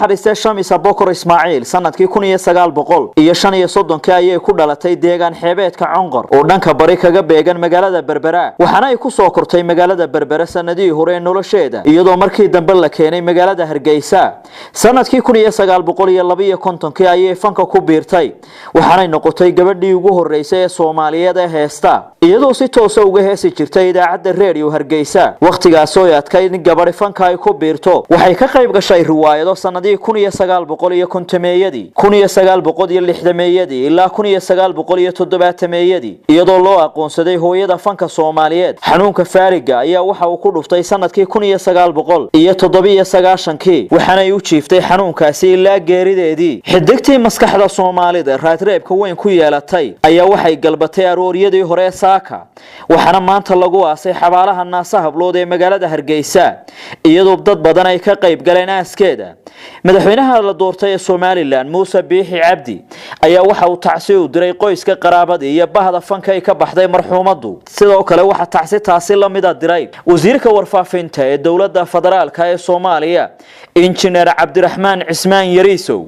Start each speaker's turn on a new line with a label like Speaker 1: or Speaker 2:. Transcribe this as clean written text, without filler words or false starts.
Speaker 1: naxariistay Shamis Abokor Ismaaciil sanadkii 1935 ayay ku dhalatay deegaan xeebeedka Conqor oo dhanka bari kaga beegan magaalada Berbera waxaana ay ku soo kortay magaalada Berbera sanadii hore nolosheeda iyadoo markii dambe la keenay magaalada Hargeysa sanadkii 1952 ayay fanka ku biirtay waxaana ay noqotay gabadhii ugu horeysay ee Soomaaliyeed ee heesta iyadoo si toos ah uga heesi jirtay idaacadda radio Hargeysa waqtigaas oo ay adkayd in gabadh fanka ay ku biirto waxay ka qayb gashay riwaayado sanadii 1950 1960 ilaa 1970 iyadoo loo aqoonsaday hooyada fanka Soomaaliyeed xanuunka faariga ayaa waxa uu ku dhuftay sanadkii 1997 waxaana ay u jiiftay xanuunkaasi ilaa geerideedii xidigtii maskaxda Soomaalida raadreebka weyn ku yeelatay ayaa waxay galbatay arooryadii hore saaka waxaana maanta lagu aasay xabaalaha Naasa Hablood ee magaalada Hargeysa iyadoo dad badan ay ka qayb galeen aaskeeda madaxweynaha la doortay ee Soomaaliland Muuse Biixi Cabdi ayaa waxa uu tacsi u diray qoyska qaraabada iyo bahda fanka ay ka baxday marxuumadu sidoo kale waxa taasi la mid ah diray wasiirka warfaafinta ee dawladda federaalka ee Soomaaliya injineer Cabdiraxmaan Cismaan Yariisow